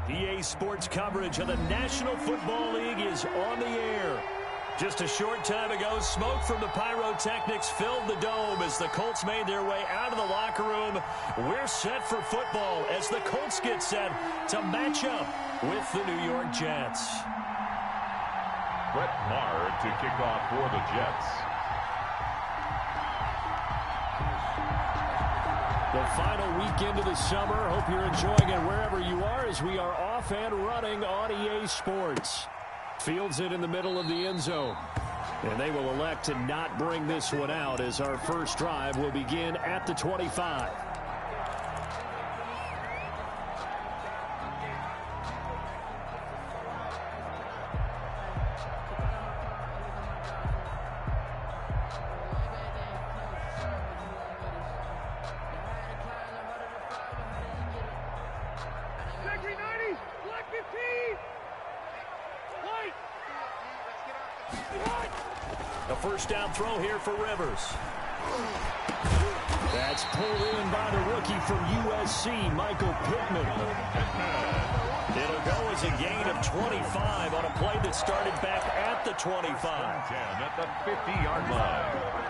EA Sports coverage of the National Football League is on the air. Just a short time ago, smoke from the pyrotechnics filled the dome as the Colts made their way out of the locker room. We're set for football as the Colts get set to match up with the New York Jets. Brett Maher to kick off for the Jets. The final weekend of the summer. Hope you're enjoying it wherever you are as we are off and running on EA Sports. Fields it in the middle of the end zone. And they will elect to not bring this one out as our first drive will begin at the 25. A first down throw here for Rivers. That's pulled in by the rookie from USC, Michael Pittman. It'll go as a gain of 25 on a play that started back at the 25. 10 at the 50-yard line.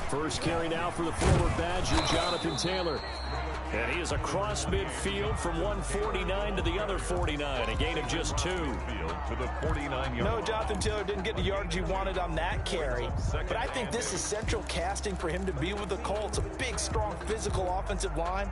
First carry now for the former Badger, Jonathan Taylor. And he is across midfield from 149 to the other 49, a gain of just 2. To the 49-yard. No, Jonathan Taylor didn't get the yards he wanted on that carry. But I think this is central casting for him to be with the Colts. A big, strong, physical offensive line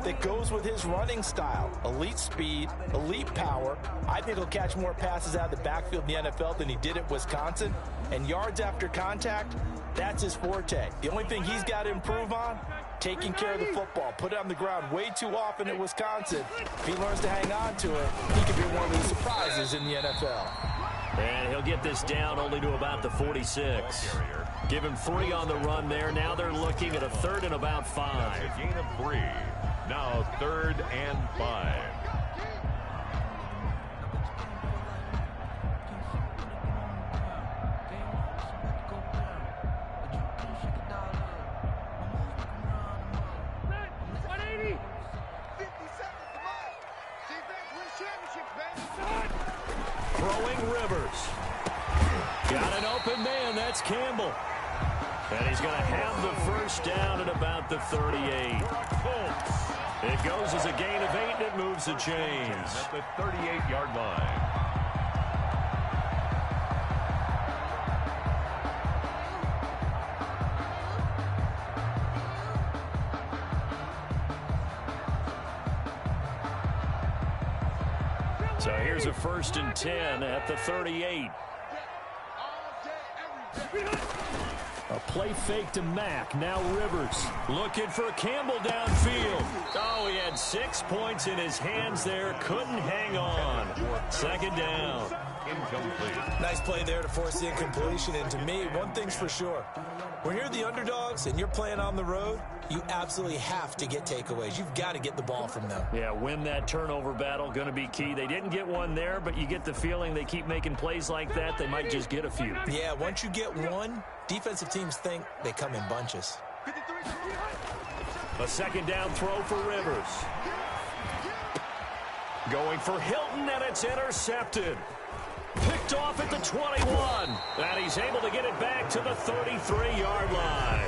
that goes with his running style. Elite speed, elite power. I think he'll catch more passes out of the backfield in the NFL than he did at Wisconsin. And yards after contact, that's his forte. The only thing he's got to improve on, taking care of the football. Put it on the ground way too often at Wisconsin. If he learns to hang on to it, he could be one of the surprises in the NFL. And he'll get this down only to about the 46. Give him 3 on the run there. Now they're looking at a 3rd and about 5. A gain of 3. Now 3rd and 5. Throwing Rivers. Got an open man. That's Campbell. And he's going to have the first down at about the 38. It goes as a gain of 8, and it moves the chains. At the 38-yard line. So here's a 1st and 10 at the 38. A play fake to Mack. Now Rivers looking for Campbell downfield. Oh, he had 6 points in his hands there. Couldn't hang on. 2nd down. Incomplete. Nice play there to force the incompletion. And to me, one thing's for sure. When you're the underdogs and you're playing on the road, you absolutely have to get takeaways. You've got to get the ball from them. Yeah, win that turnover battle, going to be key. They didn't get one there, but you get the feeling they keep making plays like that, they might just get a few. Yeah, once you get one, defensive teams think they come in bunches. A 2nd down throw for Rivers. Going for Hilton, and it's intercepted. Picked off at the 21. And he's able to get it back to the 33-yard line.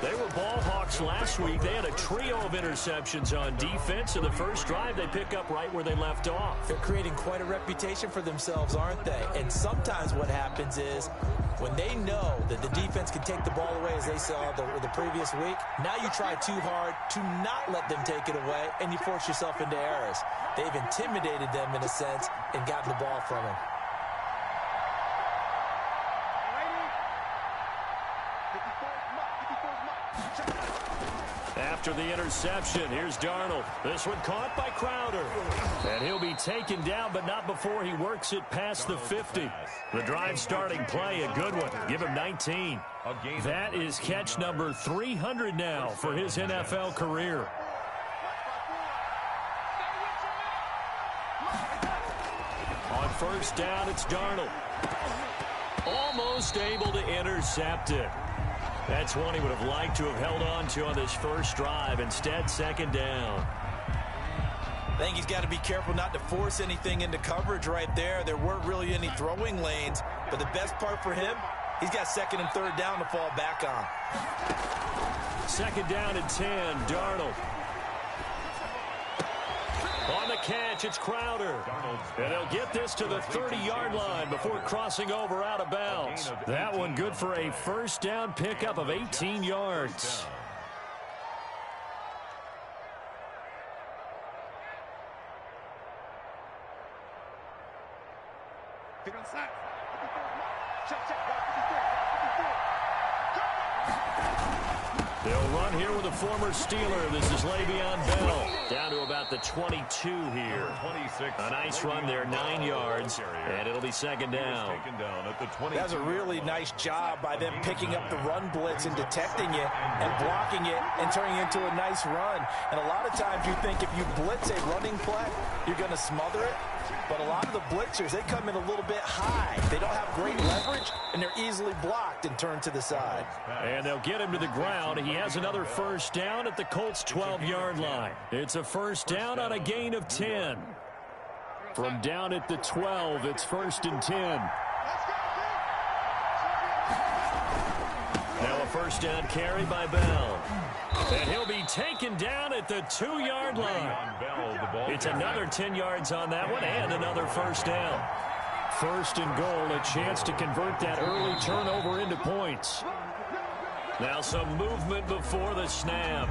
They were ball hawks last week. They had a trio of interceptions on defense. In the first drive, they pick up right where they left off. They're creating quite a reputation for themselves, aren't they? And sometimes what happens is when they know that the defense can take the ball away, as they saw the previous week, now you try too hard to not let them take it away, and you force yourself into errors. They've intimidated them in a sense and gotten the ball from them. After the interception, here's Darnold. This one caught by Crowder. And he'll be taken down, but not before he works it past the 50. The drive starting play, a good one. Give him 19. That is catch number 300 now for his NFL career. On 1st down, it's Darnold. Almost able to intercept it. That's one he would have liked to have held on to on this first drive. Instead, 2nd down. I think he's got to be careful not to force anything into coverage right there. There weren't really any throwing lanes, but the best part for him, he's got 2nd and 3rd down to fall back on. 2nd down and 10, Darnold. On the catch, it's Crowder. And he'll get this to the 30-yard line before crossing over out of bounds. That one good for a 1st down pickup of 18 yards. They'll run here with a former Steeler. This is Le'Veon Bell. Down to about the 22 here. 26. A nice run there, 9 yards, and it'll be 2nd down. That's a really nice job by them picking up the run blitz and detecting it and blocking it and turning it into a nice run. And a lot of times you think if you blitz a running play, you're going to smother it. But a lot of the blitzers, they come in a little bit high. They don't have great leverage, and they're easily blocked and turned to the side. And they'll get him to the ground. He has another 1st down at the Colts' 12-yard line. It's a 1st down on a gain of 10. From down at the 12, it's 1st and 10. Now a 1st down carry by Bell. And he'll be taken down at the 2-yard line. It's another 10 yards on that one and another 1st down. 1st and goal, a chance to convert that early turnover into points. Now some movement before the snap.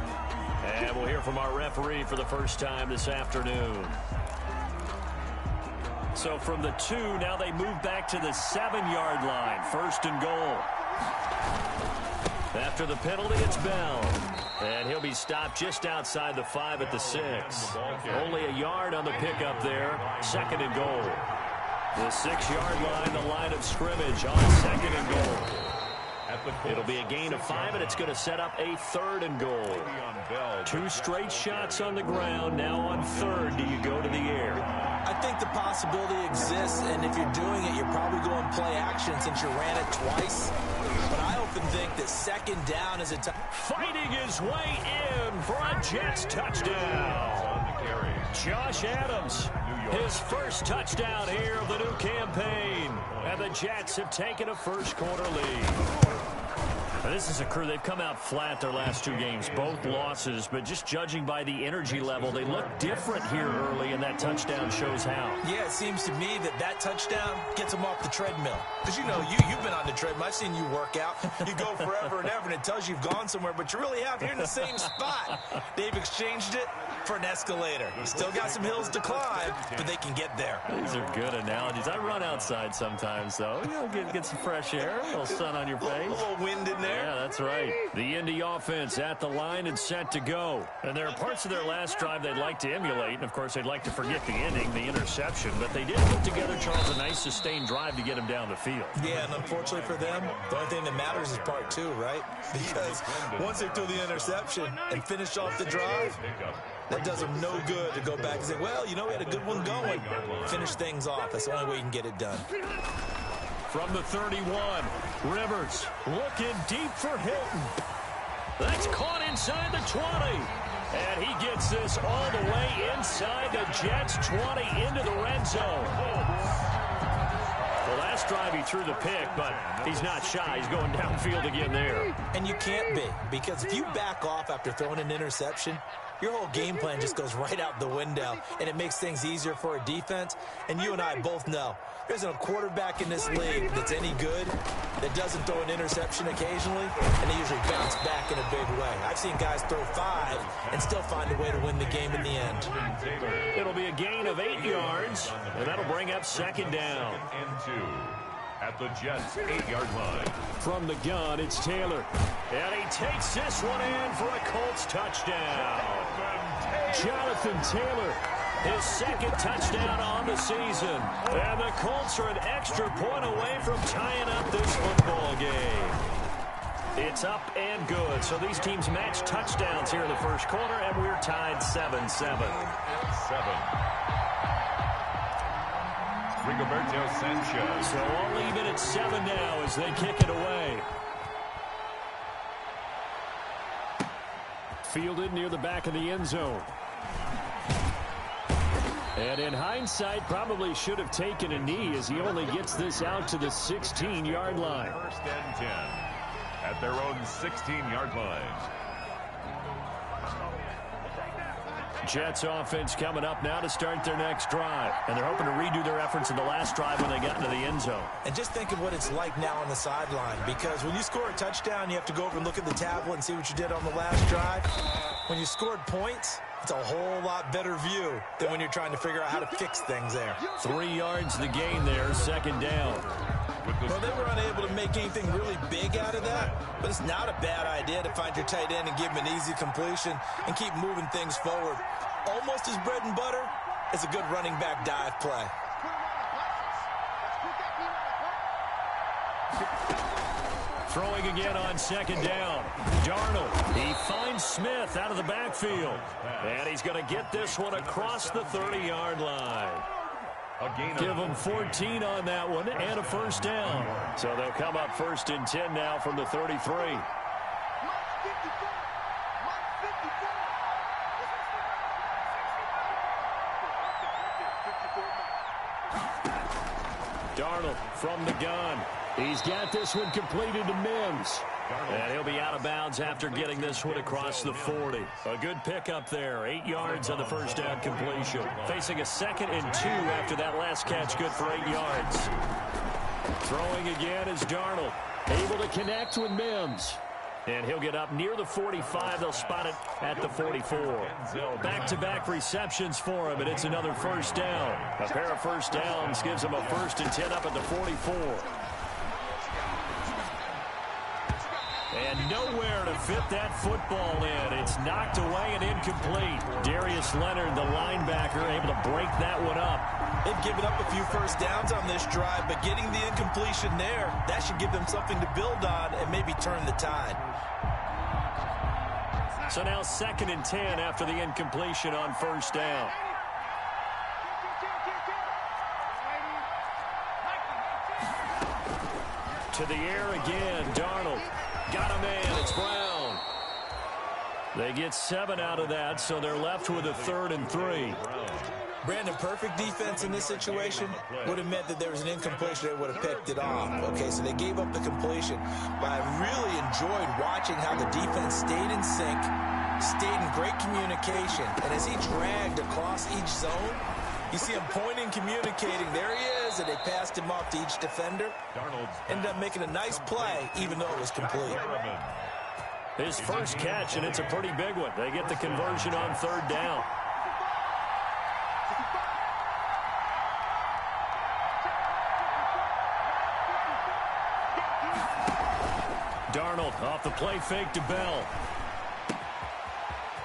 And we'll hear from our referee for the first time this afternoon. So from the 2, now they move back to the 7-yard line. 1st and goal. After the penalty, it's Bell. And he'll be stopped just outside the 5 at the 6. Only a yard on the pickup there. 2nd and goal. The 6-yard line, the line of scrimmage on 2nd and goal. It'll be a gain of 5, and it's going to set up a 3rd and goal. 2 straight shots on the ground. Now on 3rd, do you go to the air? I think the possibility exists, and if you're doing it, you're probably going play action since you ran it twice. But I often think that 2nd down is a time. Fighting his way in for a Jets touchdown. Josh Adams, his first touchdown here of the new campaign. And the Jets have taken a first-quarter lead. Now, this is a crew. They've come out flat their last 2 games, both losses. But just judging by the energy level, they look different here early, and that touchdown shows how. Yeah, it seems to me that touchdown gets them off the treadmill. Because, you know, you've been on the treadmill. I've seen you work out. You go forever and ever, and it tells you you've gone somewhere, but you really have. You're in the same spot. They've exchanged it for an escalator. Still got some hills to climb, but they can get there. These are good analogies. I run outside sometimes, though. You know, get some fresh air, a little sun on your face. A little wind in there. Yeah, that's right. The Indy offense at the line and set to go. And there are parts of their last drive they'd like to emulate. And, of course, they'd like to forget the ending, the interception. But they did put together, Charles, a nice sustained drive to get him down the field. Yeah, and unfortunately for them, the only thing that matters is part 2, right? Because once they threw the interception and finished off the drive, that does them no good to go back and say, well, you know, we had a good one going. Finish things off. That's the only way you can get it done. From the 31, Rivers looking deep for Hilton. That's caught inside the 20. And he gets this all the way inside the Jets' 20 into the red zone. The last drive he threw the pick, but he's not shy. He's going downfield again there. And you can't be, because if you back off after throwing an interception, your whole game plan just goes right out the window, and it makes things easier for a defense. And you and I both know there's a quarterback in this league that's any good that doesn't throw an interception occasionally, and they usually bounce back in a big way. I've seen guys throw 5 and still find a way to win the game in the end. It'll be a gain of 8 yards, and that'll bring up 2nd down. And 2 at the Jets' 8-yard line. From the gun, it's Taylor. And he takes this one in for a Colts touchdown. Jonathan Taylor, his 2nd touchdown on the season. And the Colts are an extra point away from tying up this football game. It's up and good. So these teams match touchdowns here in the first quarter, and we're tied 7-7. 7. Rigoberto Sanchez. So all even at 7 now as they kick it away. Fielded near the back of the end zone. And in hindsight, probably should have taken a knee as he only gets this out to the 16-yard line. 1st and 10 at their own 16-yard line. Jets offense coming up now to start their next drive. And they're hoping to redo their efforts in the last drive when they got into the end zone. And just think of what it's like now on the sideline, because when you score a touchdown, you have to go over and look at the tablet and see what you did on the last drive. When you scored points, it's a whole lot better view than when you're trying to figure out how to fix things there. 3 yards the gain there, 2nd down. Well, they were unable to make anything really big out of that, but it's not a bad idea to find your tight end and give him an easy completion and keep moving things forward. Almost as bread and butter as a good running back dive play. Throwing again on 2nd down. Darnold, he finds Smith out of the backfield. And he's going to get this one across the 30-yard line. Give them 14 on that one and a 1st down. So they'll come up 1st and 10 now from the 33. Darnold from the gun. He's got this one completed to Mims. And he'll be out of bounds after getting this one across the 40. A good pickup there. 8 yards on the 1st down completion. Facing a 2nd and 2 after that last catch. Good for 8 yards. Throwing again is Darnold. Able to connect with Mims. And he'll get up near the 45. They'll spot it at the 44. Back-to-back receptions for him, and it's another 1st down. A pair of 1st downs gives him a 1st and 10 up at the 44. And And nowhere to fit that football in. It's knocked away and incomplete. Darius Leonard, the linebacker, able to break that one up. They've given up a few first downs on this drive, but getting the incompletion there, that should give them something to build on and maybe turn the tide. So now 2nd and 10 after the incompletion on first down. To the air again, Darnold. Got a man, it's Brown. They get 7 out of that, so they're left with a 3rd and 3. Brandon, perfect defense in this situation would have meant that there was an incompletion. They would have picked it off. Okay, so they gave up the completion. But I really enjoyed watching how the defense stayed in sync, stayed in great communication. And as he dragged across each zone, you see him pointing, communicating. There he is, and they passed him off to each defender. Ended up making a nice play, even though it was complete. His first catch, and it's a pretty big one. They get the conversion on 3rd down. Darnold off the play fake to Bell.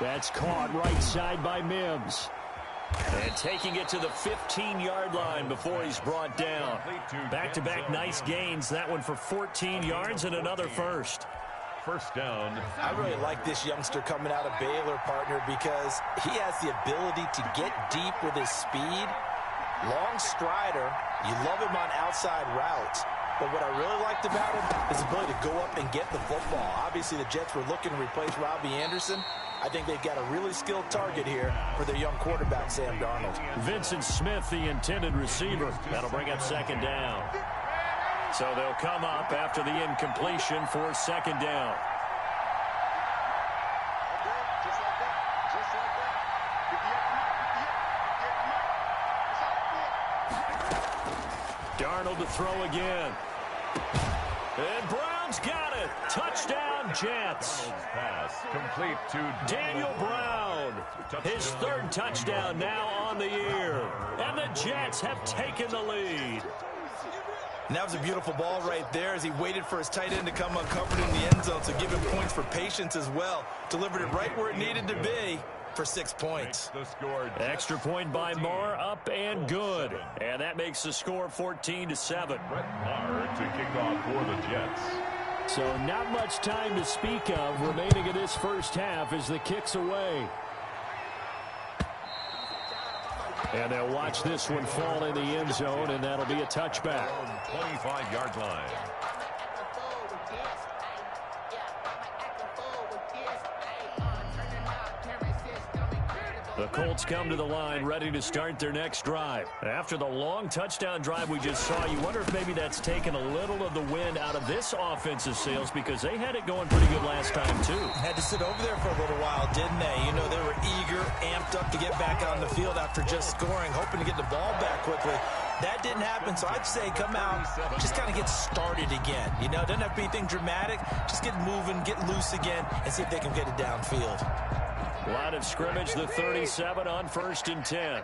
That's caught right side by Mims. And taking it to the 15-yard line before he's brought down. Back-to-back nice gains. That one for 14 yards and another first. First down. I really like this youngster coming out of Baylor, partner, because he has the ability to get deep with his speed. Long strider. You love him on outside routes. But what I really liked about him is his ability to go up and get the football. Obviously, the Jets were looking to replace Robbie Anderson. I think they've got a really skilled target here for their young quarterback, Sam Darnold. Vincent Smith, the intended receiver. That'll bring up 2nd down. So they'll come up after the incompletion for 2nd down. Darnold to throw again. And Brown's got it. Touchdown, Jets. Pass complete to Daniel Brown. His 3rd touchdown now on the year. And the Jets have taken the lead. And that was a beautiful ball right there as he waited for his tight end to come uncovered in the end zone. So give him points for patience as well. Delivered it right where it needed to be for 6 points. Extra point by Marr, up and good. And that makes the score 14-7. Marr to kick off for the Jets. So not much time to speak of remaining in this first half as the kick's away. And they'll watch this one fall in the end zone, and that'll be a touchback. 25-yard line. The Colts come to the line ready to start their next drive. After the long touchdown drive we just saw, you wonder if maybe that's taken a little of the wind out of this offensive sails because they had it going pretty good last time too. Had to sit over there for a little while, didn't they? You know, they were eager, amped up to get back on the field after just scoring, hoping to get the ball back quickly. That didn't happen, so I'd say come out, just kind of get started again. You know, doesn't have to be anything dramatic. Just get moving, get loose again, and see if they can get it downfield. Line of scrimmage, the 37 on 1st and 10.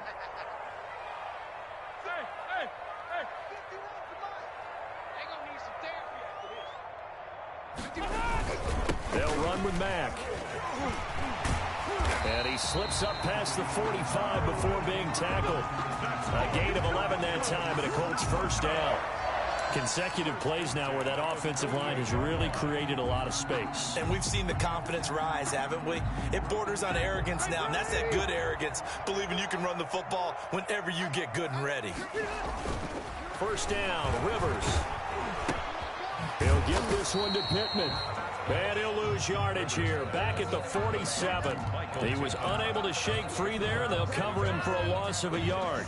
They'll run with Mack. And he slips up past the 45 before being tackled. A gain of 11 that time, and a Colts first down. Consecutive plays now where that offensive line has really created a lot of space. And we've seen the confidence rise, haven't we? It borders on arrogance now, and that's that good arrogance, believing you can run the football whenever you get good and ready. First down, Rivers. He'll give this one to Pittman. And he'll lose yardage here, back at the 47. He was unable to shake free there, and they'll cover him for a loss of a yard.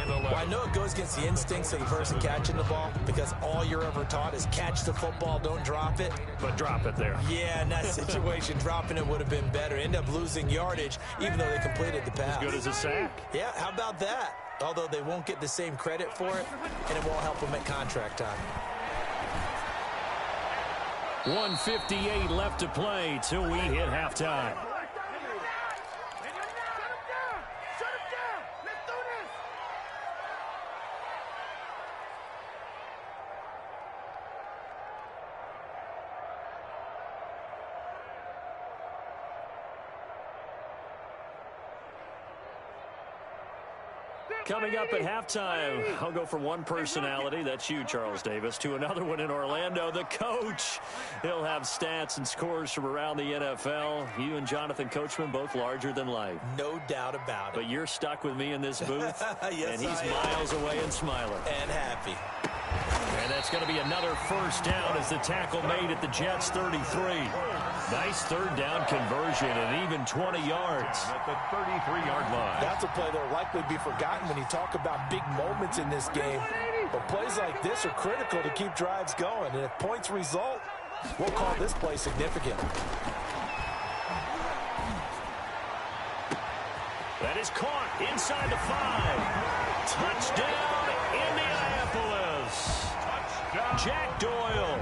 Well, I know it goes against the instincts of the person catching the ball because all you're ever taught is catch the football, don't drop it. But drop it there. Yeah, in that situation, dropping it would have been better. End up losing yardage, even though they completed the pass. As good as a sack. Yeah, how about that? Although they won't get the same credit for it, and it won't help them at contract time. 1:58 left to play till we hit halftime. Coming up at halftime, I'll go from one personality, that's you, Charles Davis, to another one in Orlando, the coach. He'll have stats and scores from around the NFL. You and Jonathan Coachman, both larger than life. No doubt about it. But you're stuck with me in this booth, yes, and he's miles away and smiling. And happy. And that's going to be another first down as the tackle made at the Jets' 33. Nice third down conversion and even 20 yards. At the 33-yard line. That's a play that will likely be forgotten when you talk about big moments in this game. But plays like this are critical to keep drives going. And if points result, we'll call this play significant. That is caught inside the 5. Touchdown, Indianapolis. Jack Doyle,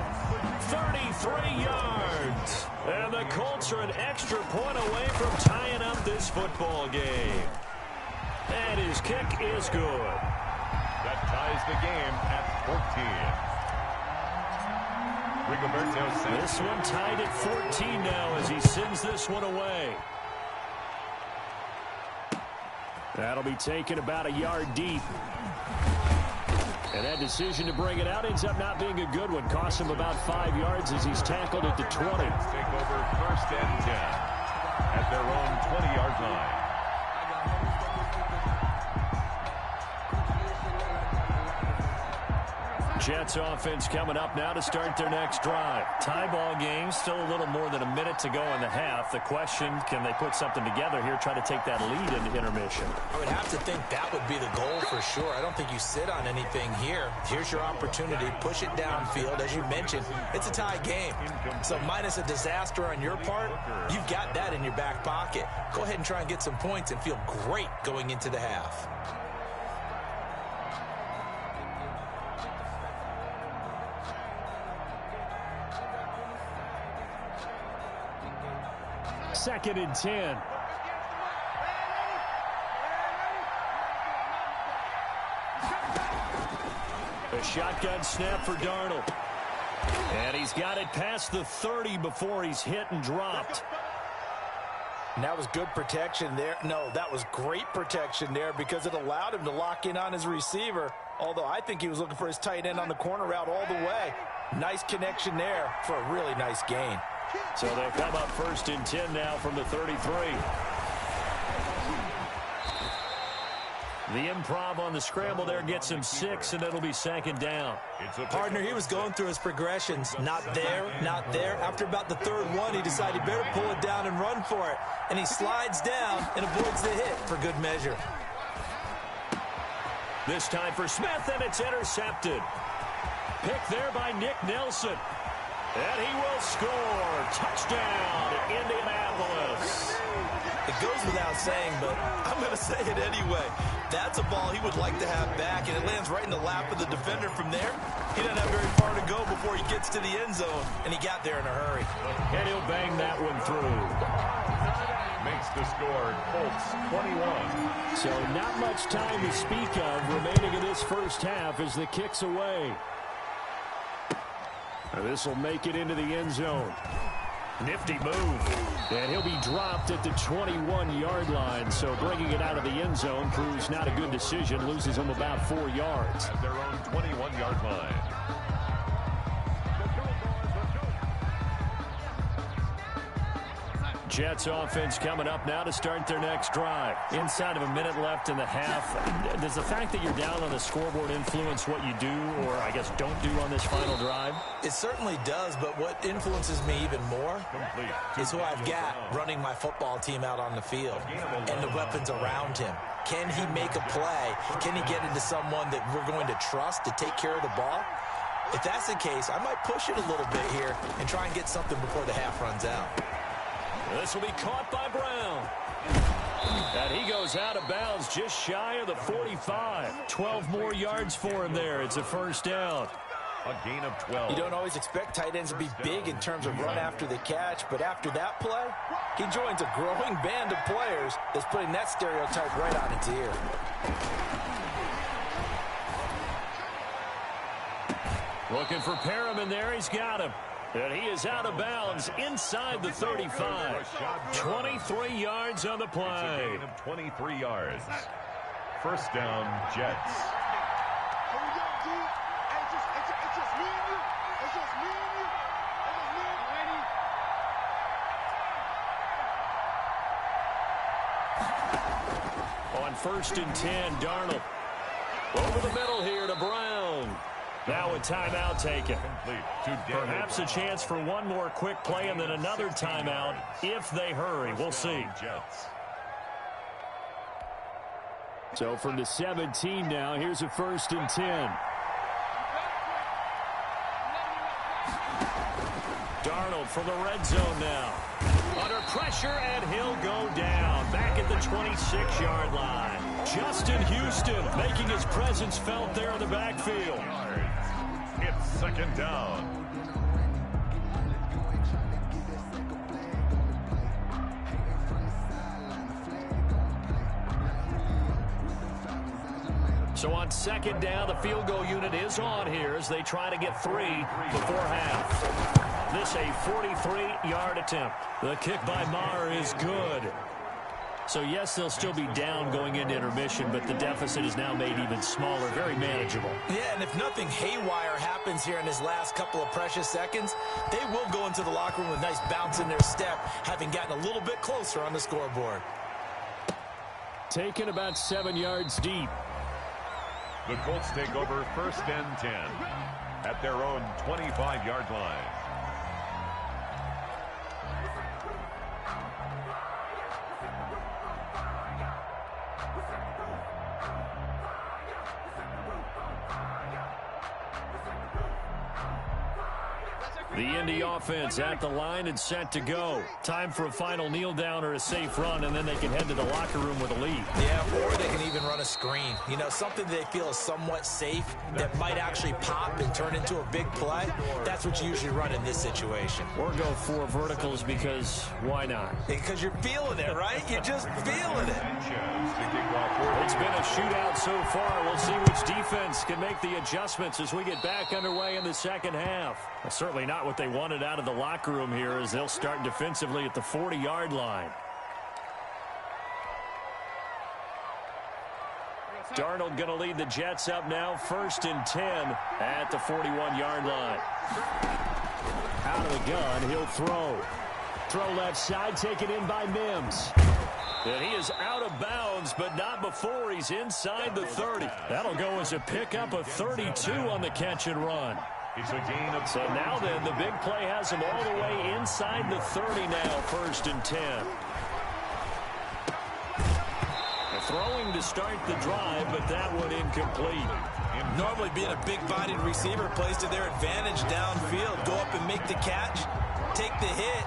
33 yards. And the Colts are an extra point away from tying up this football game. And his kick is good. That ties the game at 14. This one tied at 14 now as he sends this one away. That'll be taken about a yard deep. And that decision to bring it out ends up not being a good one. Costs him about 5 yards as he's tackled at the 20. Take over first and 10 at their own 20-yard line. Jets offense coming up now to start their next drive. Tie ball game, still a little more than a minute to go in the half. The question, can they put something together here, try to take that lead into intermission? I would have to think that would be the goal for sure. I don't think you sit on anything here. Here's your opportunity. Push it downfield. As you mentioned, it's a tie game. So minus a disaster on your part, you've got that in your back pocket. Go ahead and try and get some points and feel great going into the half. Second and 10. A shotgun snap for Darnold. And he's got it past the 30 before he's hit and dropped. And that was good protection there. No, that was great protection there because it allowed him to lock in on his receiver. Although I think he was looking for his tight end on the corner route all the way. Nice connection there for a really nice gain. So they'll come up first and 10 now from the 33. The improv on the scramble there gets him 6, and it'll be second down. Partner, he was going through his progressions. Not there, not there. After about the third one, he decided he better pull it down and run for it. And he slides down and avoids the hit for good measure. This time for Smith, and it's intercepted. Picked there by Nick Nelson. And he will score. Touchdown, Indianapolis. It goes without saying, but I'm going to say it anyway. That's a ball he would like to have back, and it lands right in the lap of the defender from there. He doesn't have very far to go before he gets to the end zone, and he got there in a hurry. And he'll bang that one through. Makes the score Colts 21. So not much time to speak of remaining in this first half as the kick's away. This will make it into the end zone. Nifty move. And he'll be dropped at the 21-yard line. So bringing it out of the end zone proves not a good decision. Loses him about 4 yards. At their own 21-yard line. Jets offense coming up now to start their next drive. Inside of a minute left in the half. Does the fact that you're down on the scoreboard influence what you do, or I guess don't do on this final drive? It certainly does, but what influences me even more is who I've got running my football team out on the field and the weapons around him. Can he make a play? Can he get into someone that we're going to trust to take care of the ball? If that's the case, I might push it a little bit here and try and get something before the half runs out. This will be caught by Brown. And he goes out of bounds just shy of the 45. 12 more yards for him there. It's a first down. A gain of 12. You don't always expect tight ends to be big in terms of run after the catch, but after that play, he joins a growing band of players that's putting that stereotype right on its ear. Looking for Perriman there. He's got him. And he is out of bounds inside the 35. 23 yards on the play. It's a gain of 23 yards. First down, Jets. On 1st and 10, Darnold. Over the middle here to Brown. Now a timeout taken. Perhaps a chance for one more quick play and then another timeout if they hurry. We'll see. So from the 17 now, here's a 1st and 10. Darnold from the red zone now. Under pressure, and he'll go down. Back at the 26-yard line. Justin Houston making his presence felt there in the backfield. It's 2nd down. So on 2nd down, the field goal unit is on here as they try to get 3 before half. This a 43-yard attempt. The kick by Maher is good. So, yes, they'll still be down going into intermission, but the deficit is now made even smaller, very manageable. Yeah, and if nothing haywire happens here in his last couple of precious seconds, they will go into the locker room with a nice bounce in their step, having gotten a little bit closer on the scoreboard. Taken about 7 yards deep. The Colts take over 1st and 10 at their own 25-yard line. The Indy offense at the line and set to go. Time for a final kneel down or a safe run, and then they can head to the locker room with a lead. Yeah, or they can even run a screen. You know, something they feel is somewhat safe that might actually pop and turn into a big play. That's what you usually run in this situation. Or go for verticals because why not? Because you're feeling it, right? You're just feeling it. It's been a shootout so far. We'll see which defense can make the adjustments as we get back underway in the second half. That's certainly not what they wanted out of the locker room here as they'll start defensively at the 40-yard line. Darnold going to lead the Jets up now, 1st and 10 at the 41-yard line. Out of the gun, he'll throw. Throw left side, taken in by Mims. And he is out of bounds, but not before he's inside the 30. That'll go as a pickup of 32 on the catch and run. It's a gain of so now then, the big play has him all the way inside the 30 now, 1st and 10. Throwing to start the drive, but that one incomplete. Normally being a big-bodied receiver plays to their advantage downfield. Go up and make the catch, take the hit,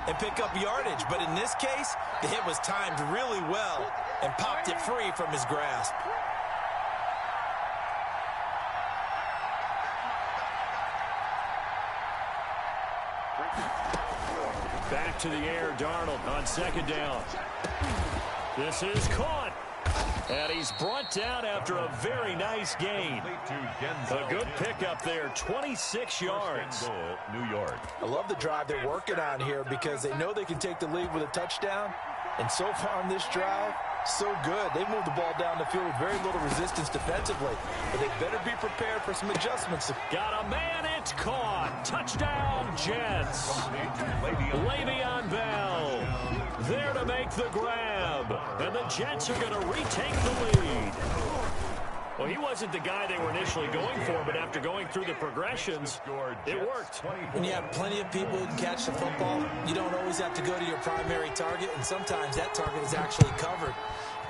and pick up yardage. But in this case, the hit was timed really well and popped it free from his grasp. Back to the air, Darnold on 2nd down. This is caught. And he's brought down after a very nice gain. A good pickup there, 26 yards. New York. I love the drive they're working on here because they know they can take the lead with a touchdown. And so far on this drive, so good. They moved the ball down the field with very little resistance defensively. But they better be prepared for some adjustments. Got a man, it's caught. Touchdown, Jets. Le'Veon Bell there to make the grab. And the Jets are going to retake the lead. Well, he wasn't the guy they were initially going for, but after going through the progressions, it worked. When you have plenty of people who can catch the football, you don't always have to go to your primary target, and sometimes that target is actually covered.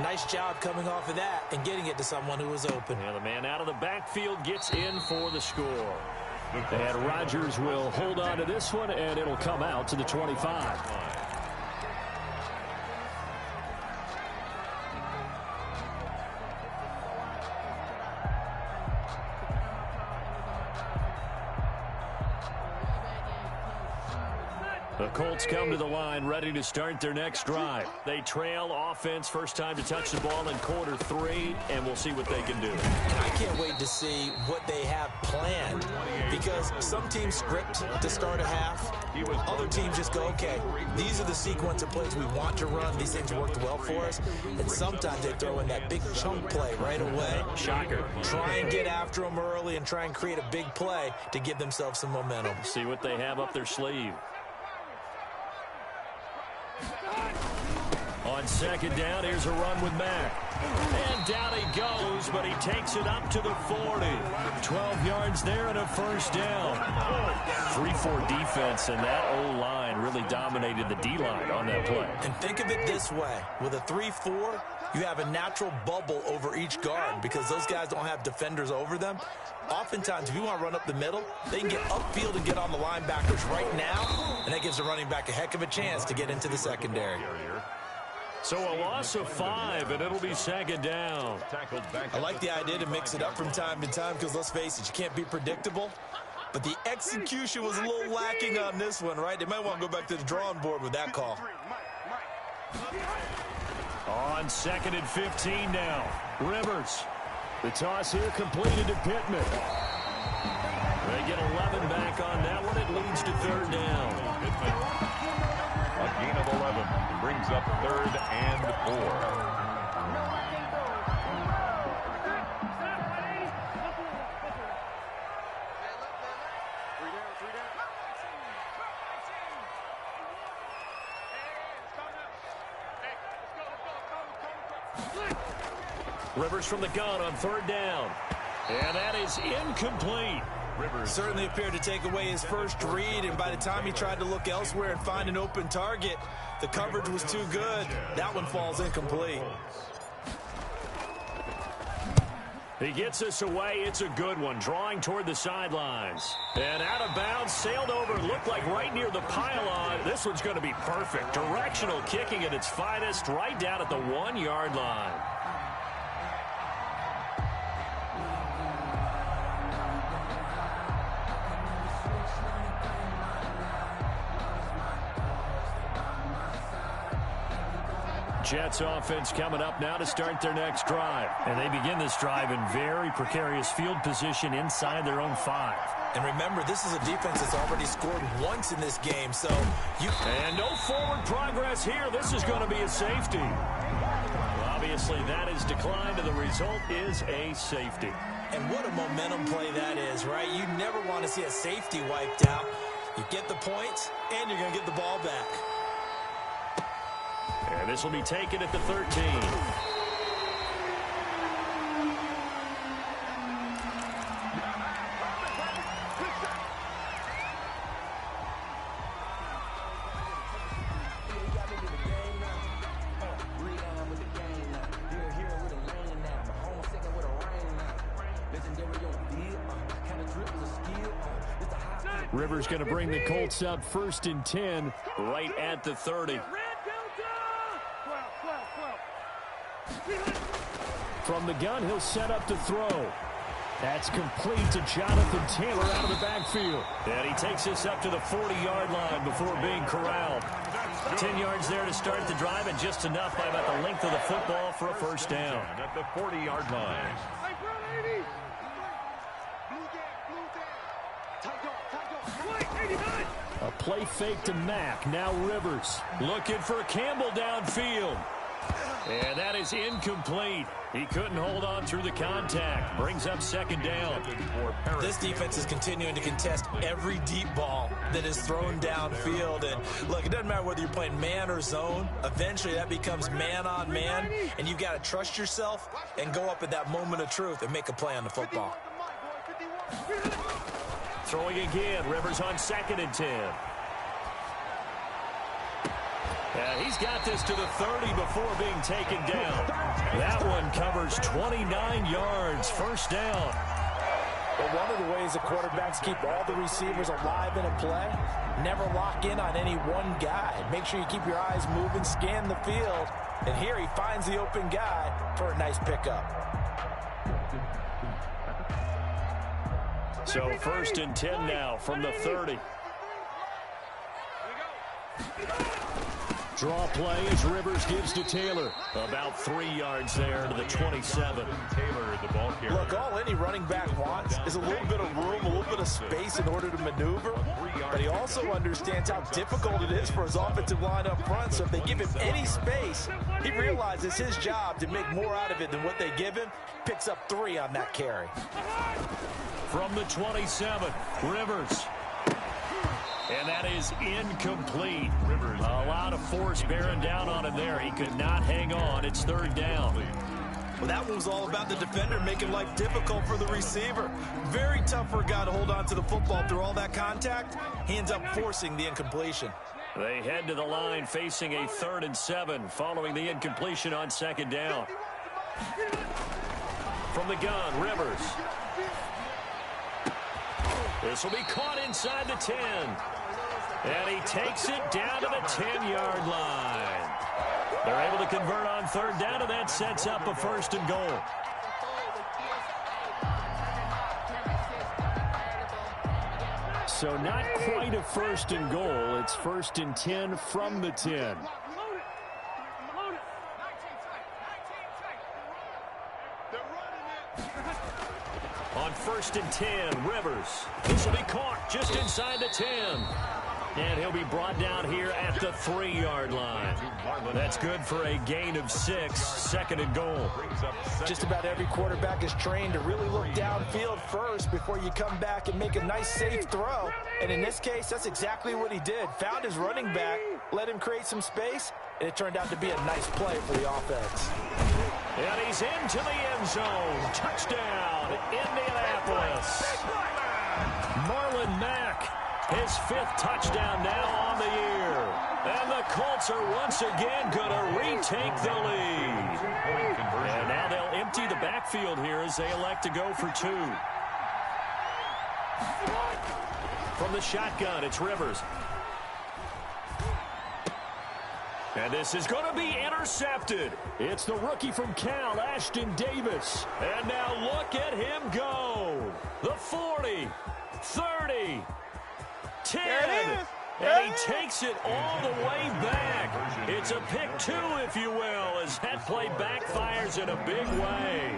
Nice job coming off of that and getting it to someone who was open. And the man out of the backfield gets in for the score. And Rodgers will hold on to this one, and it'll come out to the 25. The Colts come to the line ready to start their next drive. They trail offense, first time to touch the ball in quarter 3, and we'll see what they can do. And I can't wait to see what they have planned, because some teams script to start a half. Other teams just go, okay, these are the sequence of plays we want to run. These things worked well for us. And sometimes they throw in that big chunk play right away. Shocker. Try and get after them early and try and create a big play to give themselves some momentum. See what they have up their sleeve. On second down, here's a run with Mack. And down he goes, but he takes it up to the 40. 12 yards there and a first down. 3-4 defense, and that O-line really dominated the D-line on that play. And think of it this way. With a 3-4, you have a natural bubble over each guard because those guys don't have defenders over them. Oftentimes, if you want to run up the middle, they can get upfield and get on the linebackers right now, and that gives the running back a heck of a chance to get into the secondary. So a loss of 5, and it'll be second down. I like the idea to mix it up from time to time because, let's face it, you can't be predictable. But the execution was a little lacking on this one, right? They might want to go back to the drawing board with that call. On second and 15 now. Rivers. The toss here completed to Pittman. They get 11 back on that one. It leads to third down. A gain of 11 brings up third and 4. Rivers from the gun on third down. And that is incomplete. Rivers certainly appeared to take away his first read, and by the time he tried to look elsewhere and find an open target, the coverage was too good. That one falls incomplete. He gets us away. It's a good one, drawing toward the sidelines. And out of bounds, sailed over, looked like right near the pylon. This one's going to be perfect. Directional kicking at its finest, right down at the 1-yard line. Jets offense coming up now to start their next drive. And they begin this drive in very precarious field position inside their own 5. And remember, this is a defense that's already scored once in this game, so you... And no forward progress here. This is going to be a safety. Well, obviously, that is declined, and the result is a safety. And what a momentum play that is, right? You never want to see a safety wiped out. You get the points, and you're going to get the ball back. And this will be taken at the 13. Rivers going to bring the Colts up 1st and 10 right at the 30. From the gun, he'll set up to throw. That's complete to Jonathan Taylor out of the backfield. And he takes this up to the 40-yard line before being corralled. 10 yards there to start the drive, and just enough by about the length of the football for a first down. At the 40-yard line. A play fake to Mack. Now Rivers looking for Campbell downfield. And that is incomplete. He couldn't hold on through the contact. Brings up second down. This defense is continuing to contest every deep ball that is thrown downfield. And look, it doesn't matter whether you're playing man or zone. Eventually that becomes man on man. And you've got to trust yourself and go up at that moment of truth and make a play on the football. Throwing again. Rivers on 2nd and 10. And he's got this to the 30 before being taken down. That one covers 29 yards. First down. Well, one of the ways the quarterbacks keep all the receivers alive in a play, never lock in on any one guy. Make sure you keep your eyes moving, scan the field. And here he finds the open guy for a nice pickup. So 1st and 10 now from the 30. Draw play as Rivers gives to Taylor. About 3 yards there to the 27. Taylor, the ball carrier. Look, all any running back wants is a little bit of room, a little bit of space in order to maneuver. But he also understands how difficult it is for his offensive line up front. So if they give him any space, he realizes his job to make more out of it than what they give him. Picks up 3 on that carry. From the 27, Rivers. And that is incomplete. Rivers. A lot of force bearing down on him there. He could not hang on. It's 3rd down. Well, that one was all about the defender making life difficult for the receiver. Very tough for a guy to hold on to the football through all that contact. He ends up forcing the incompletion. They head to the line facing a 3rd and 7 following the incompletion on 2nd down. From the gun, Rivers. This will be caught inside the 10. And he takes it down to the 10-yard line. They're able to convert on 3rd down, and that sets up a 1st and goal. So not quite a 1st and goal. It's 1st and 10 from the 10. On 1st and 10, Rivers. This will be caught just inside the 10. And he'll be brought down here at the 3-yard line. That's good for a gain of 6, 2nd and goal. Just about every quarterback is trained to really look downfield first before you come back and make a nice, safe throw. And in this case, that's exactly what he did. Found his running back, let him create some space, and it turned out to be a nice play for the offense. And he's into the end zone. Touchdown, Indianapolis. Marlon Mack, his 5th touchdown now on the year. And the Colts are once again going to retake the lead. And now they'll empty the backfield here as they elect to go for 2. From the shotgun, it's Rivers. And this is going to be intercepted. It's the rookie from Cal, Ashton Davis. And now look at him go. The 40, 30, 10. And he takes it all the way back. It's a pick 2, if you will, as that play backfires in a big way.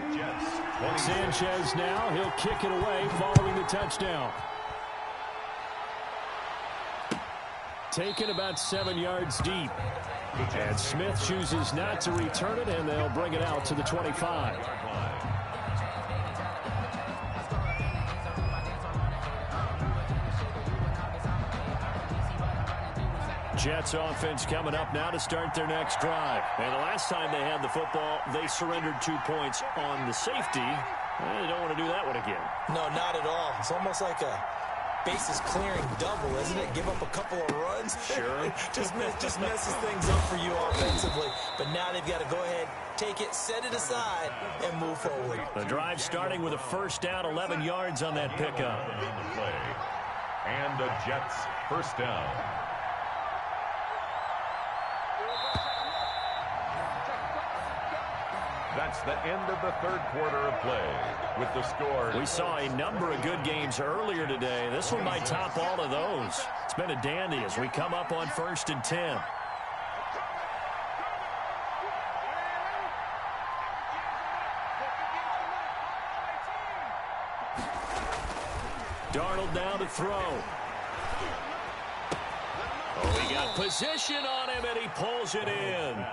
Sanchez now, he'll kick it away following the touchdown. Taken about 7 yards deep. And Smith chooses not to return it, and they'll bring it out to the 25. Jets offense coming up now to start their next drive. And the last time they had the football, they surrendered 2 points on the safety. They don't want to do that one again. No, not at all. It's almost like a bases clearing double, isn't it? Give up a couple of runs. Sure. just messes things up for you offensively. But now they've got to go ahead, take it, set it aside, and move forward. The drive starting with a 1st down, 11 yards on that pickup. And the Jets 1st down. That's the end of the 3rd quarter of play. With the score, we saw a number of good games earlier today. This one might top all of those. It's been a dandy as we come up on 1st and 10. Darnold now to throw. Oh, he got position on him, and he pulls it in.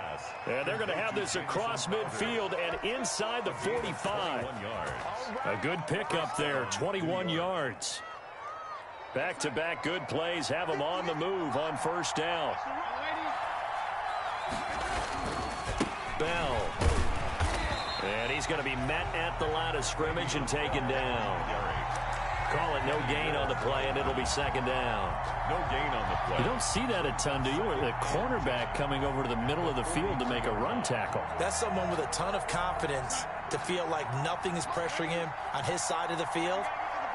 And they're going to have this across midfield and inside the 45. A good pickup there, 21 yards. Back-to-back good plays have them on the move on 1st down. Bell. And he's going to be met at the line of scrimmage and taken down. Call it no gain on the play, and it'll be 2nd down. No gain on the play. You don't see that a ton, do you? The cornerback coming over to the middle of the field to make a run tackle. That's someone with a ton of confidence to feel like nothing is pressuring him on his side of the field.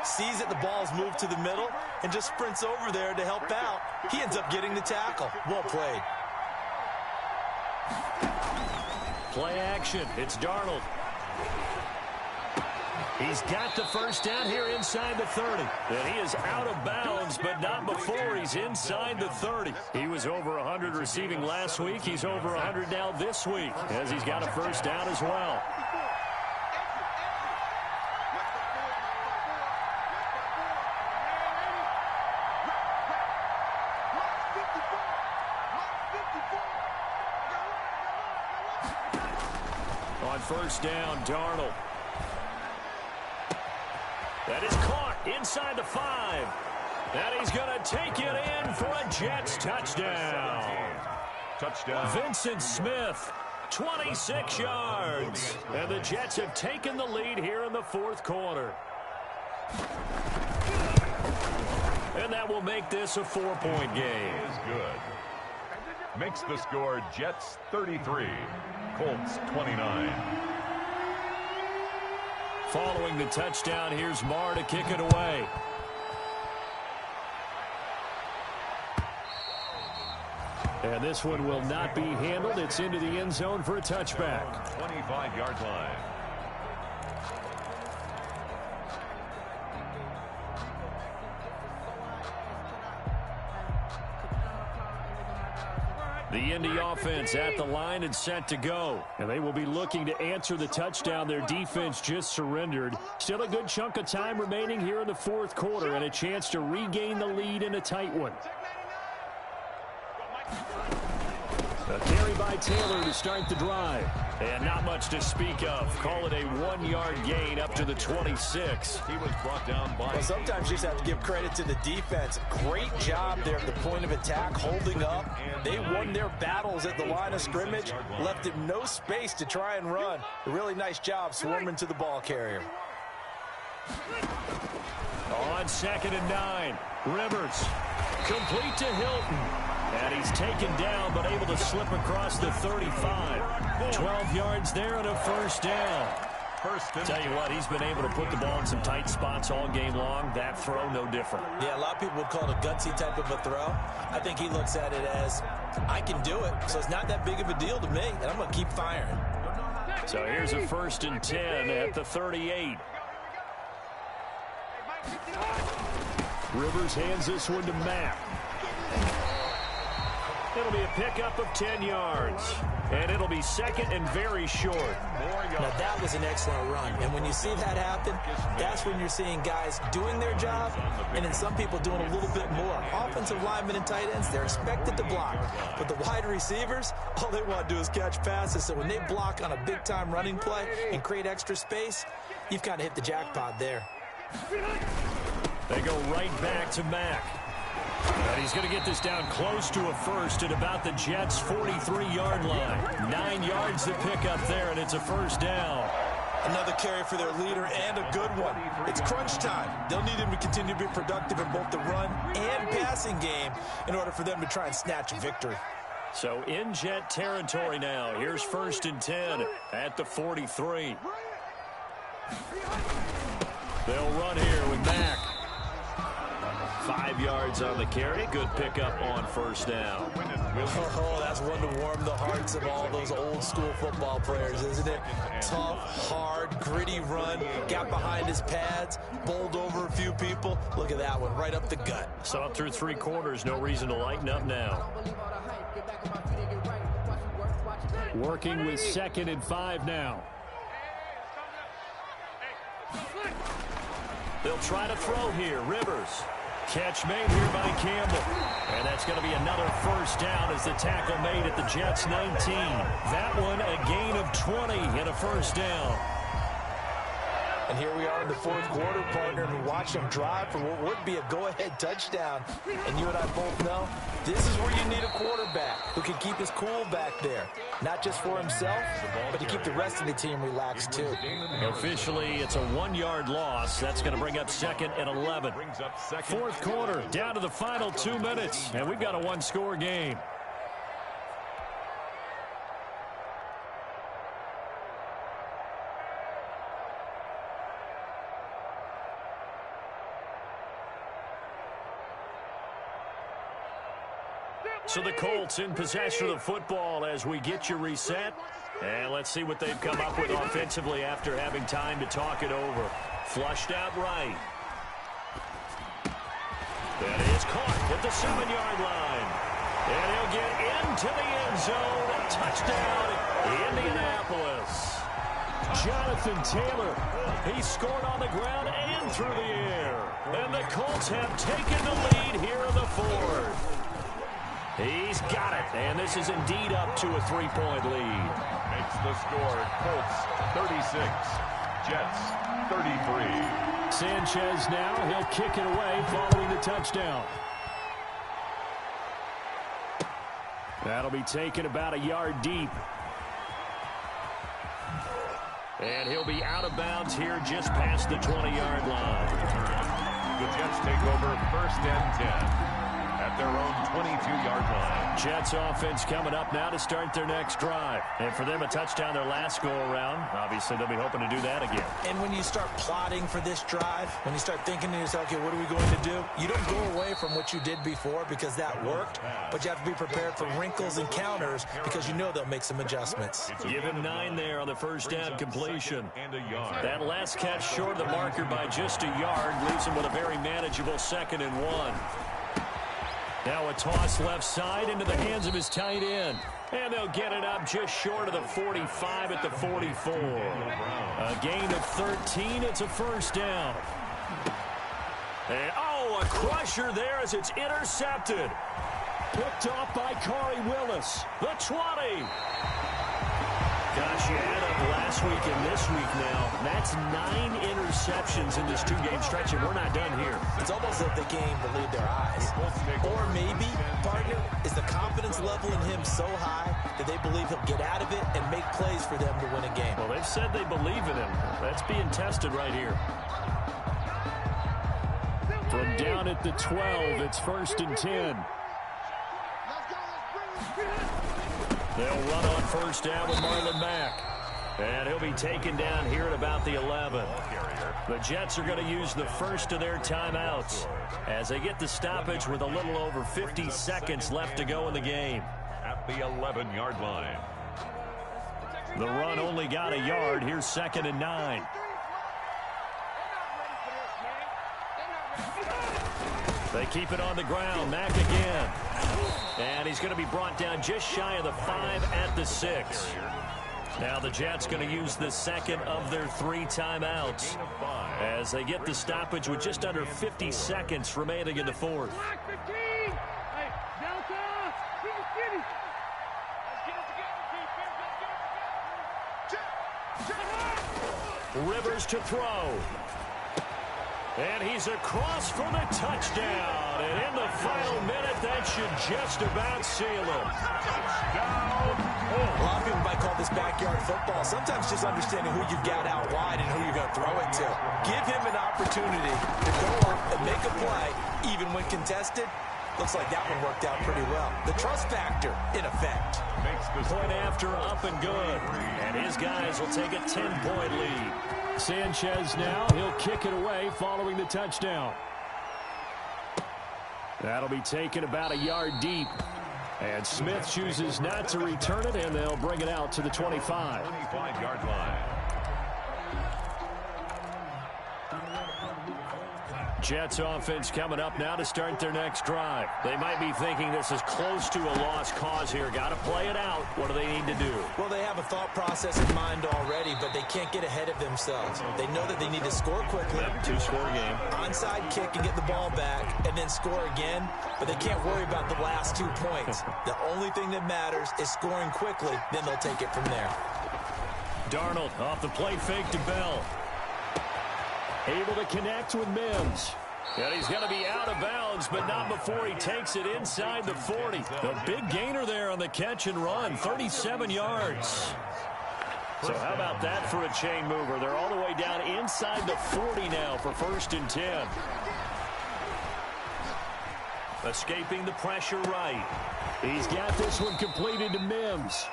Sees that the ball's moved to the middle and just sprints over there to help out. He ends up getting the tackle. Well played. Play action. It's Darnold. He's got the first down here inside the 30. And he is out of bounds, but not before he's inside the 30. He was over 100 receiving last week. He's over 100 now this week, as he's got a first down as well. On first down, Darnold. That is caught inside the 5. And he's going to take it in for a Jets touchdown. Touchdown. Vincent Smith, 26 yards. And the Jets have taken the lead here in the fourth quarter. And that will make this a 4-point game. Is good. Makes the score Jets 33, Colts 29. Following the touchdown, here's Marr to kick it away. And this one will not be handled. It's into the end zone for a touchback. 25-yard line. The Indy offense at the line and set to go. And they will be looking to answer the touchdown their defense just surrendered. Still a good chunk of time remaining here in the fourth quarter and a chance to regain the lead in a tight one. A carry by Taylor to start the drive. And not much to speak of. Call it a 1-yard gain up to the 26. He was brought down by... Well, sometimes you just have to give credit to the defense. Great job there at the point of attack, holding up. They won their battles at the line of scrimmage, left him no space to try and run. A really nice job swarming to the ball carrier. On 2nd and 9, Rivers complete to Hilton. And he's taken down, but able to slip across the 35. 12 yards there and a first down. Tell you what, he's been able to put the ball in some tight spots all game long. That throw, no different. Yeah, a lot of people would call it a gutsy type of a throw. I think he looks at it as, I can do it, so it's not that big of a deal to me, and I'm going to keep firing. So here's a 1st and 10 at the 38. Rivers hands this one to Mack. It'll be a pickup of 10 yards. And it'll be 2nd and very short. Now, that was an excellent run. And when you see that happen, that's when you're seeing guys doing their job and then some people doing a little bit more. Offensive linemen and tight ends, they're expected to block. But the wide receivers, all they want to do is catch passes. So when they block on a big-time running play and create extra space, you've kind of hit the jackpot there. They go right back to Mack. And he's going to get this down close to a first at about the Jets' 43-yard line. 9 yards to pick up there, and it's a first down. Another carry for their leader and a good one. It's crunch time. They'll need him to continue to be productive in both the run and passing game in order for them to try and snatch a victory. So in Jet territory now. Here's 1st and 10 at the 43. They'll run here with Mack. 5 yards on the carry. Good pickup on first down. Oh, that's one to warm the hearts of all those old school football players, isn't it? Tough, hard, gritty run. Got behind his pads, bowled over a few people. Look at that one, right up the gut. Saw it through 3 quarters. No reason to lighten up now. Working with 2nd and 5 now. They'll try to throw here. Rivers. Catch made here by Campbell. And that's going to be another first down as the tackle made at the Jets' 19. That one a gain of 20 and a first down. And here we are in the fourth quarter, partner, and watch them drive for what would be a go-ahead touchdown. And you and I both know this is where you need a quarterback who can keep his cool back there. Not just for himself, but to keep the rest of the team relaxed, too. Officially, it's a 1-yard loss. That's going to bring up 2nd and 11. Fourth quarter, down to the final 2 minutes, and we've got a 1-score game. So the Colts in possession of the football as we get you reset. And let's see what they've come up with offensively after having time to talk it over. Flushed out right. That is caught at the 7-yard line. And he'll get into the end zone. A touchdown, Indianapolis. Jonathan Taylor, he scored on the ground and through the air. And the Colts have taken the lead here in the fourth. He's got it, and this is indeed up to a 3-point lead. Makes the score Colts 36, Jets 33. Sanchez now, he'll kick it away following the touchdown. That'll be taken about a yard deep. And he'll be out of bounds here just past the 20-yard line. The Jets take over 1st and 10. At their own 22-yard line. Jets offense coming up now to start their next drive. And for them, a touchdown their last go-around. Obviously, they'll be hoping to do that again. And when you start plotting for this drive, when you start thinking to yourself, okay, what are we going to do? You don't go away from what you did before because that worked, but you have to be prepared for wrinkles and counters because you know they'll make some adjustments. Give him 9 there on the first down completion. That last catch short of the marker by just a yard leaves him with a very manageable 2nd and 1. Now a toss left side into the hands of his tight end. And they'll get it up just short of the 45 at the 44. A gain of 13. It's a first down. And, a crusher there as it's intercepted. Picked off by Corey Willis. The 20. Gosh, you add up last week and this week now. That's 9 interceptions in this 2-game stretch, and we're not done here. It's almost like the game believed their eyes. Or maybe, partner, is the confidence level in him so high that they believe he'll get out of it and make plays for them to win a game. Well, they've said they believe in him. That's being tested right here. From down at the 12, it's 1st and 10. They'll run on first down with Marlon Mack. And he'll be taken down here at about the 11. The Jets are going to use the first of their timeouts as they get the stoppage with a little over 50 seconds left to go in the game. At the 11-yard line. The run only got a yard. Here's 2nd and 9. They keep it on the ground. Mack again. And he's going to be brought down just shy of the 5 at the 6. Now the Jets going to use the 2nd of their 3 timeouts as they get the stoppage with just under 50 seconds remaining in the 4th. Rivers to throw. And he's across for the touchdown. And in the final minute, that should just about seal him. A lot of people might call this backyard football. Sometimes just understanding who you've got out wide and who you're going to throw it to. Give him an opportunity to go up and make a play, even when contested. Looks like that one worked out pretty well. The trust factor, in effect. Point after up and good. And his guys will take a 10-point lead. Sanchez now, he'll kick it away following the touchdown. That'll be taken about a yard deep. And Smith chooses not to return it, and they'll bring it out to the 25. 25-yard line. Jets offense coming up now to start their next drive. They might be thinking this is close to a lost cause here. Got to play it out. What do they need to do? Well, they have a thought process in mind already, but they can't get ahead of themselves. They know that they need to score quickly. Yep, 2-score game. Onside kick and get the ball back and then score again, but they can't worry about the last 2 points. The only thing that matters is scoring quickly, then they'll take it from there. Darnold off the play fake to Bell. Able to connect with Mims. And he's going to be out of bounds, but not before he takes it inside the 40. The big gainer there on the catch and run, 37 yards. So how about that for a chain mover? They're all the way down inside the 40 now for 1st and 10. Escaping the pressure right. He's got this one completed to Mims.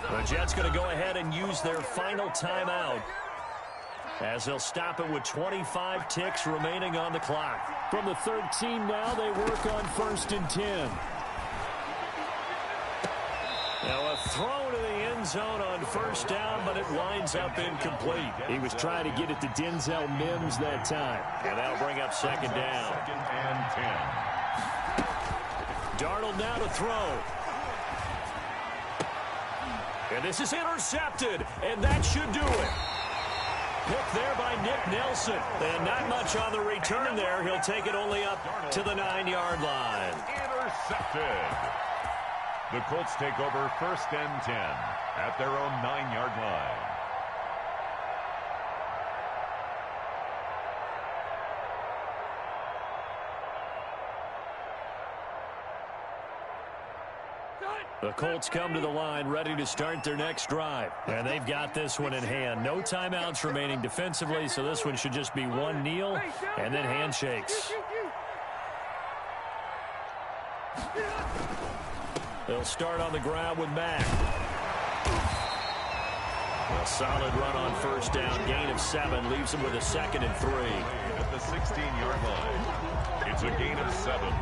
The Jets going to go ahead and use their final timeout as they'll stop it with 25 ticks remaining on the clock. From the 13 now, they work on 1st and 10. Now a throw to the end zone on first down, but it winds up incomplete. He was trying to get it to Denzel Mims that time. And that'll bring up second down. 2nd and 10. Darnold now to throw. And this is intercepted, and that should do it. Pick there by Nick Nelson. And not much on the return there. He'll take it only up to the 9-yard line. Intercepted. The Colts take over 1st and 10 at their own 9-yard line. The Colts come to the line ready to start their next drive. And they've got this one in hand. No timeouts remaining defensively, so this one should just be one kneel and then handshakes. They'll start on the ground with Mack. A solid run on first down. Gain of 7 leaves him with a 2nd and 3. At the 16-yard line. It's a gain of 7.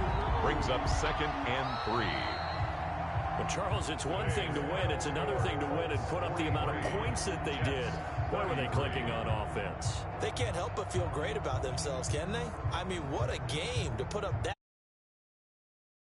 Brings up 2nd and 3. But Charles, it's one thing to win. It's another thing to win and put up the amount of points that they did. Boy, were they clicking on offense. They can't help but feel great about themselves, can they? I mean, what a game to put up that.